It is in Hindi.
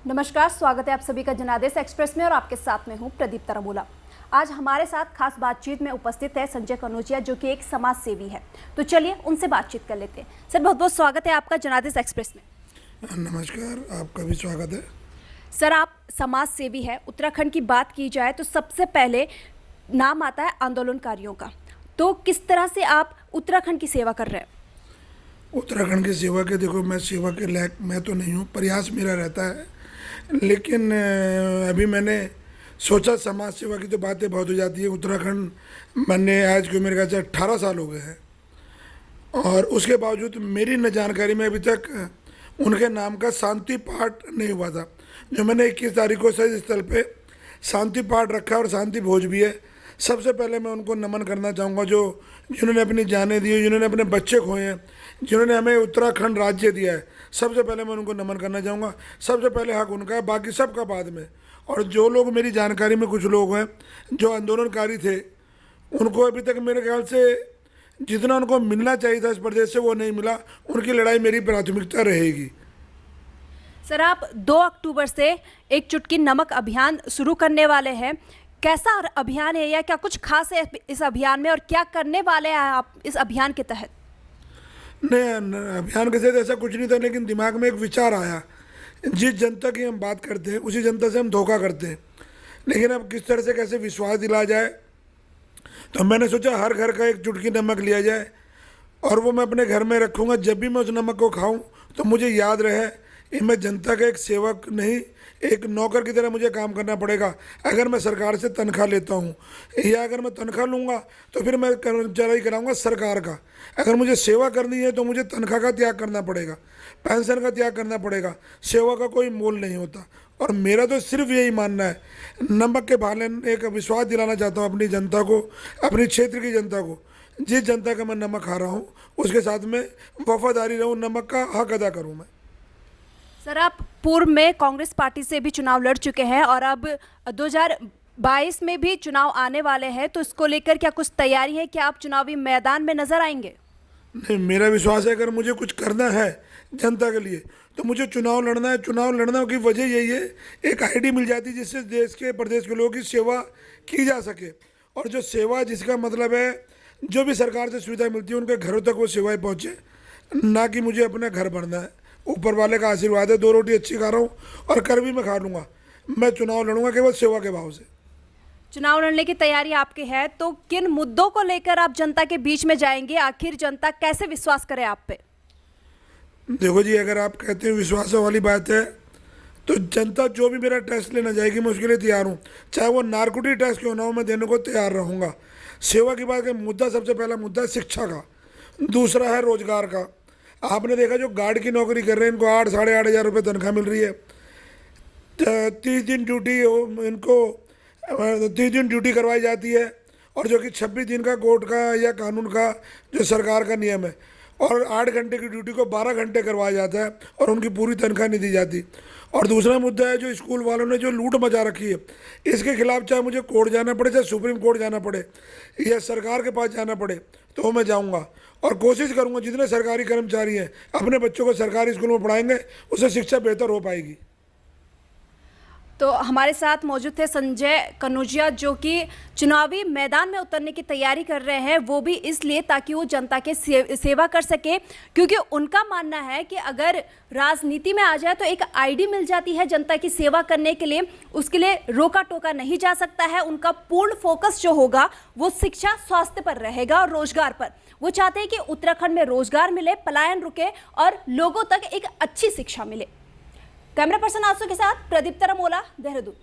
नमस्कार, स्वागत है आप सभी का जनादेश एक्सप्रेस में और आपके साथ में हूं प्रदीप तरमोला। आज हमारे साथ खास बातचीत में उपस्थित है संजय कनौजिया, जो कि एक समाज सेवी है। तो चलिए उनसे बातचीत कर लेते हैं। सर, बहुत बहुत स्वागत है आपका जनादेश एक्सप्रेस में। नमस्कार, आपका भी स्वागत है। सर, आप समाज सेवी है। उत्तराखंड की बात की जाए तो सबसे पहले नाम आता है आंदोलनकारियों का। तो किस तरह से आप उत्तराखंड की सेवा कर रहे हैं? उत्तराखंड की सेवा के देखो, मैं सेवा के लायक मैं तो नहीं हूँ, प्रयास मेरा रहता है। लेकिन अभी मैंने सोचा, समाज सेवा की तो बातें बहुत हो जाती है। उत्तराखंड बनने आज की मेरे ख्याल से 18 साल हो गए हैं और उसके बावजूद मेरी न जानकारी में अभी तक उनके नाम का शांति पाठ नहीं हुआ था। जो मैंने 21 तारीख को सही स्थल पे शांति पाठ रखा और शांति भोज भी है। सबसे पहले मैं उनको नमन करना चाहूँगा, जिन्होंने अपनी जानें दी, जिन्होंने अपने बच्चे खोए हैं, जिन्होंने हमें उत्तराखंड राज्य दिया है। सबसे पहले मैं उनको नमन करना चाहूँगा। सबसे पहले हक उनका है, बाकी सबका बाद में। और जो लोग मेरी जानकारी में कुछ लोग हैं जो आंदोलनकारी थे, उनको अभी तक मेरे ख्याल से जितना उनको मिलना चाहिए था इस प्रदेश से वो नहीं मिला। उनकी लड़ाई मेरी प्राथमिकता रहेगी। सर, आप 2 अक्टूबर से एक चुटकी नमक अभियान शुरू करने वाले हैं। कैसा अभियान है या क्या कुछ खास है इस अभियान में, और क्या करने वाले हैं आप इस अभियान के तहत? नहीं, अभियान के तहत ऐसा कुछ नहीं था, लेकिन दिमाग में एक विचार आया। जिस जनता की हम बात करते हैं उसी जनता से हम धोखा करते हैं, लेकिन अब किस तरह से कैसे विश्वास दिलाया जाए। तो मैंने सोचा हर घर का एक चुटकी नमक लिया जाए और वो मैं अपने घर में रखूँगा। जब भी मैं उस नमक को खाऊं तो मुझे याद रहे कि मैं जनता का एक सेवक नहीं, एक नौकर की तरह मुझे काम करना पड़ेगा। अगर मैं सरकार से तनख्वाह लेता हूँ या अगर मैं तनख्वाह लूँगा तो फिर मैं कर्मचारी कराऊँगा सरकार का। अगर मुझे सेवा करनी है तो मुझे तनख्वाह का त्याग करना पड़ेगा, पेंशन का त्याग करना पड़ेगा। सेवा का कोई मोल नहीं होता। और मेरा तो सिर्फ यही मानना है, नमक के बहाने एक विश्वास दिलाना चाहता हूँ अपनी जनता को, अपनी क्षेत्र की जनता को। जिस जनता का मैं नमक खा रहा हूँ उसके साथ में वफादारी रहूँ, नमक का हक अदा करूँ मैं। सर, आप पूर्व में कांग्रेस पार्टी से भी चुनाव लड़ चुके हैं और अब 2022 में भी चुनाव आने वाले हैं। तो इसको लेकर क्या कुछ तैयारी है? क्या आप चुनावी मैदान में नजर आएंगे? नहीं, मेरा विश्वास है अगर मुझे कुछ करना है जनता के लिए तो मुझे चुनाव लड़ना है। चुनाव लड़ने की वजह यही है, एक आईडी मिल जाती है जिससे देश के प्रदेश के लोगों की सेवा की जा सके। और जो सेवा, जिसका मतलब है जो भी सरकार से सुविधा मिलती है उनके घरों तक वो सेवाएं पहुँचे, ना कि मुझे अपना घर भरना है। ऊपर वाले का आशीर्वाद है, 2 रोटी अच्छी खा रहा हूँ और कर भी मैं खा लूँगा। मैं चुनाव लड़ूंगा केवल सेवा के भाव से। चुनाव लड़ने की तैयारी आपकी है, तो किन मुद्दों को लेकर आप जनता के बीच में जाएंगे? आखिर जनता कैसे विश्वास करे आप पे? देखो जी, अगर आप कहते हैं विश्वास वाली बात है तो जनता जो भी मेरा टेस्ट लेना जाएगी मैं उसके लिए तैयार हूँ। चाहे वो नारकोटिक टेस्ट क्यों ना हो, मैं देने को तैयार रहूँगा। सेवा की बात है, मुद्दा सबसे पहला मुद्दा है शिक्षा का, दूसरा है रोजगार का। आपने देखा जो गार्ड की नौकरी कर रहे हैं इनको 8 साढ़े 8 हज़ार रुपये तनख्वाह मिल रही है। 30 दिन ड्यूटी इनको 30 दिन ड्यूटी करवाई जाती है, और जो कि 26 दिन का कोर्ट का या कानून का जो सरकार का नियम है। और 8 घंटे की ड्यूटी को 12 घंटे करवाया जाता है और उनकी पूरी तनख्वाह नहीं दी जाती। और दूसरा मुद्दा है जो स्कूल वालों ने जो लूट मचा रखी है, इसके खिलाफ चाहे मुझे कोर्ट जाना पड़े, चाहे सुप्रीम कोर्ट जाना पड़े या सरकार के पास जाना पड़े तो मैं जाऊंगा और कोशिश करूंगा जितने सरकारी कर्मचारी हैं अपने बच्चों को सरकारी स्कूल में पढ़ाएंगे, उससे शिक्षा बेहतर हो पाएगी। तो हमारे साथ मौजूद थे संजय कनौजिया, जो कि चुनावी मैदान में उतरने की तैयारी कर रहे हैं। वो भी इसलिए ताकि वो जनता के सेवा कर सके, क्योंकि उनका मानना है कि अगर राजनीति में आ जाए तो एक आईडी मिल जाती है जनता की सेवा करने के लिए, उसके लिए रोका टोका नहीं जा सकता है। उनका पूर्ण फोकस जो होगा वो शिक्षा, स्वास्थ्य पर रहेगा और रोजगार पर। वो चाहते हैं कि उत्तराखंड में रोजगार मिले, पलायन रुके और लोगों तक एक अच्छी शिक्षा मिले। कैमरा पर्सन आंसू के साथ प्रदीप तरमोला, देहरादून।